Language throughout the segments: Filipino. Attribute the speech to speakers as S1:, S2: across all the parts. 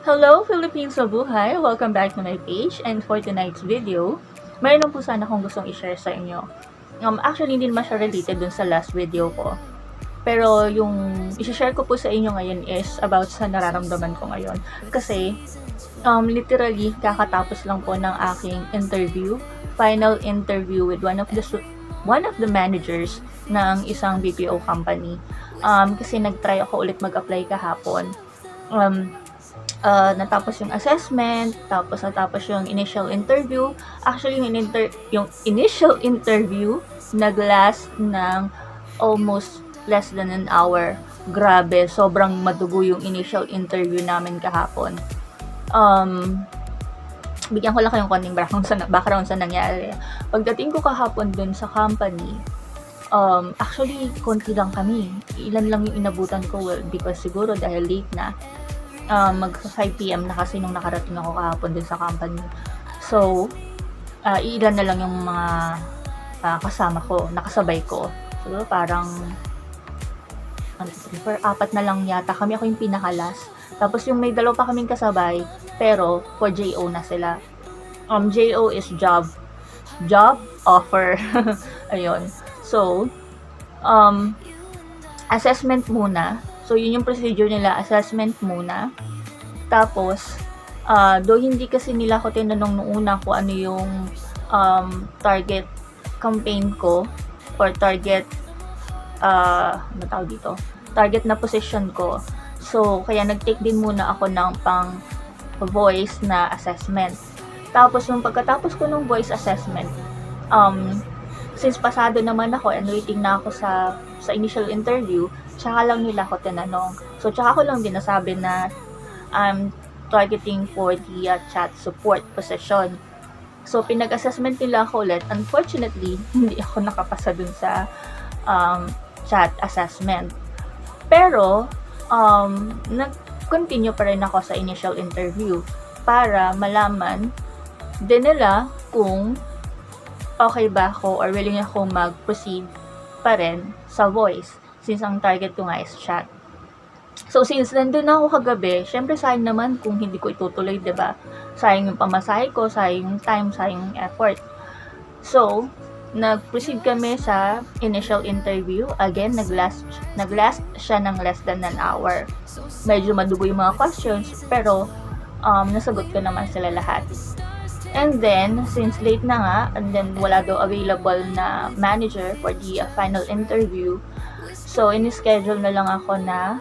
S1: Hello, Philippines Mabuhay! Welcome back to my page, and for tonight's video, mayroon po sana akong gustong i-share sa inyo. Actually, hindi naman siya related dun sa last video ko. Pero yung i-share ko po sa inyo ngayon is about sa nararamdaman ko ngayon. Kasi, literally, kakatapos lang po ng aking interview, final interview with one of the managers ng isang BPO company. Kasi nag-try ako ulit mag-apply kahapon. Natapos yung assessment, tapos natapos yung initial interview. Actually, yung initial interview nag-last ng almost less than an hour. Grabe, sobrang madugo yung initial interview namin kahapon. Bigyan ko lang kayong konting background sa nangyari. Pagdating ko kahapon dun sa company, actually, konti lang kami. Ilan lang yung inabutan ko, because siguro dahil late na. Mag 5 PM na kasi nung nakarating ako kahapon din sa company. So, ilan na lang yung mga kasama ko, nakasabay ko. So, parang 4 na lang yata kami. Ako yung pinakalas. Tapos yung may dalawa pa kaming kasabay, pero for JO na sila. JO is job offer. Ayun. So, assessment muna. So, yun yung procedure nila, assessment muna. Tapos, though hindi kasi nila ako tinanong nung una kung ano yung target campaign ko or target target na position ko. So, kaya nag-take din muna ako ng pang voice na assessment. Tapos, yung pagkatapos ko ng voice assessment, since pasado naman ako and waiting na ako sa initial interview, tsaka lang nila ako tinanong. So, tsaka ko lang din nasabi na I'm targeting for the chat support position. So, pinag-assessment nila ako ulit. Unfortunately, hindi ako nakapasa dun sa chat assessment. Pero, nag-continue pa rin ako sa initial interview para malaman din nila kung okay ba ako or willing ako mag-proceed pa rin sa voice, since ang target ko nga is chat. So, since nandun na ako kagabi, syempre sayang naman kung hindi ko itutuloy, diba? Sayang yung pamasahe ko, sayang yung time, sayang yung effort. So, nag-proceed kami sa initial interview. Again, nag-last siya ng less than an hour. Medyo madugo yung mga questions, pero nasagot ko naman sila lahat. And then, since late na nga, and then wala daw available na manager for the final interview, so in-schedule na lang ako na,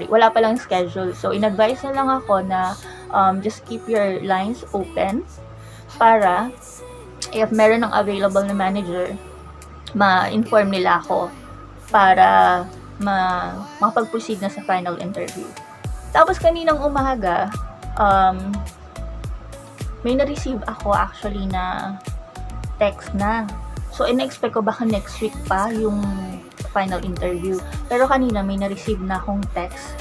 S1: wala pa lang schedule. So, in-advise na lang ako na just keep your lines open para if meron ng available na manager, ma-inform nila ako para makapag-proceed na sa final interview. Tapos, kaninang umaga, may na-receive ako actually na text na. So, in-expect ko baka next week pa yung final interview. Pero kanina may na-receive na akong text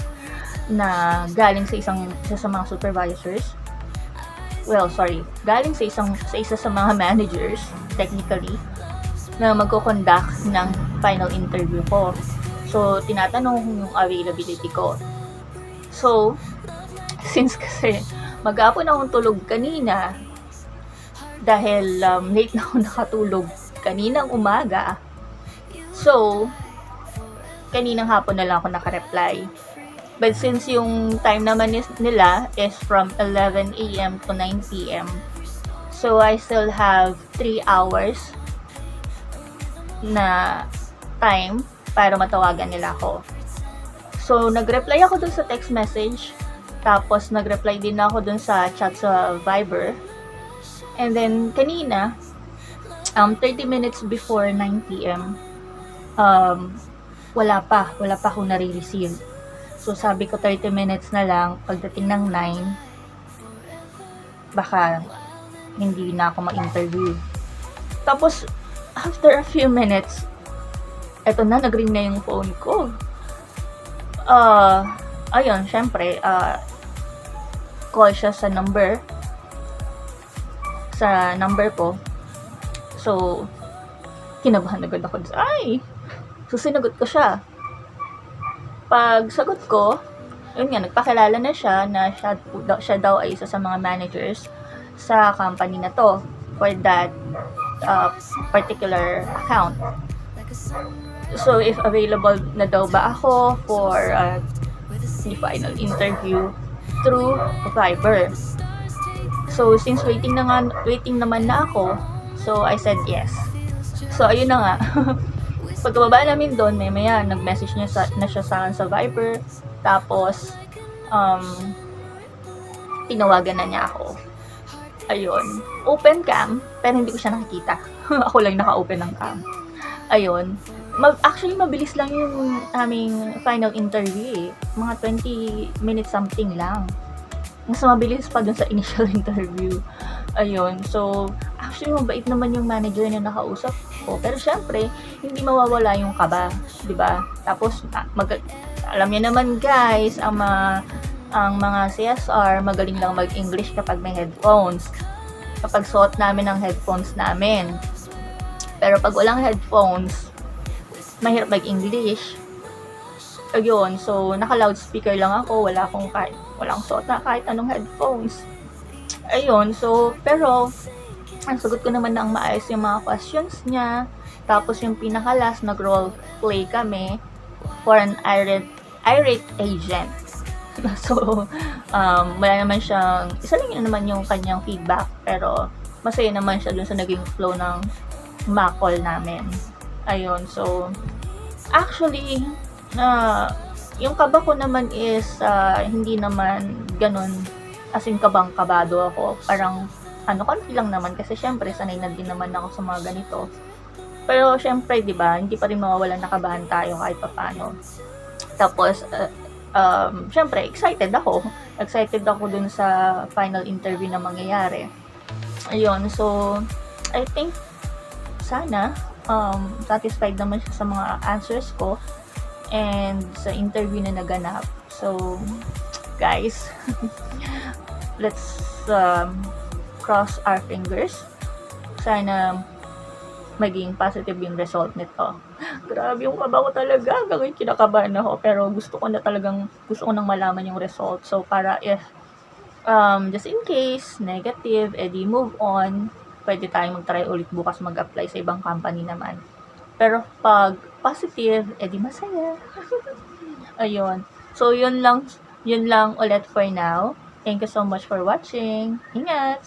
S1: na galing sa isa sa mga supervisors. Galing sa isa sa mga managers, technically, na magko-conduct ng final interview ko. So, tinatanong yung availability ko. So, since kasi mag-apon akong tulog kanina dahil late na ako nakatulog kaninang umaga. So, kaninang hapon na lang ako naka-reply. But since yung time naman nila is from 11 AM to 9 PM, so I still have 3 hours na time para matawagan nila ako. So, nag-reply ako dun sa text message. Tapos, nag-reply din ako dun sa chat sa Viber. And then, kanina, 30 minutes before 9 PM, wala pa akong nare-receive. So, sabi ko 30 minutes na lang, pagdating ng 9, baka hindi na ako ma-interview. Tapos, after a few minutes, eto na, nag-ring na yung phone ko. Ayun, syempre, call siya sa number ko. So, kinabahan agad ako. So, sinagot ko siya. Pag sagot ko, Yun nga, nagpakilala na siya na siya daw ay isa sa mga managers sa company na to for that particular account. So, if available na daw ba ako for the final interview through Viber. So, since waiting naman na ako, so I said yes. So, ayun na nga. Pagkababa namin doon, maya nag-message na siya sa akin sa Viber. Tapos, tinawagan na niya ako. Ayun. Open cam, pero hindi ko siya nakikita. Ako lang naka-open ng cam. Ayun. Actually, mabilis lang yung aming final interview eh. Mga 20 minutes something lang. Mas mabilis pa dun sa initial interview. Ayun. So, actually, mabait naman yung manager na nakausap ko. Pero syempre, hindi mawawala yung kaba. Diba? Tapos, alam niyo naman guys, ang mga CSR, magaling lang mag-English kapag may headphones. Kapag suot namin ang headphones namin. Pero pag walang headphones, mahirap mag-English. Ayun, so naka-loudspeaker lang ako, walang suot na kahit anong headphones. Ayun, so pero ang sagot ko naman ng maayos yung mga questions niya. Tapos yung pinaka-last, nag-role play kami for an irate agent. So, wala naman siyang, isa lang yun naman yung kanyang feedback, pero masaya naman siya dun sa naging flow ng mock call namin. Ayun, so, actually, yung kaba ko naman is, hindi naman ganun, as in kabang-kabado ako. Parang, konti lang naman, kasi syempre, sanay na din naman ako sa mga ganito. Pero, syempre, di ba, hindi pa rin mawawalan nakabahan tayo kahit paano. Tapos, syempre, excited ako. Excited ako dun sa final interview na mangyayari. Ayun, so, I think, sana, satisfied naman siya sa mga answers ko and sa interview na naganap. So, guys, let's cross our fingers. Sana maging positive yung result nito. Grabe yung kaba ko talaga. Hanggang kinakabahan ako. Pero gusto ko nang malaman yung result. So, para if, just in case, negative, edi move on. Pwede tayong mag-try ulit bukas mag-apply sa ibang company naman. Pero pag positive, edi masaya. Ayun. So, yun lang ulit for now. Thank you so much for watching. Ingat!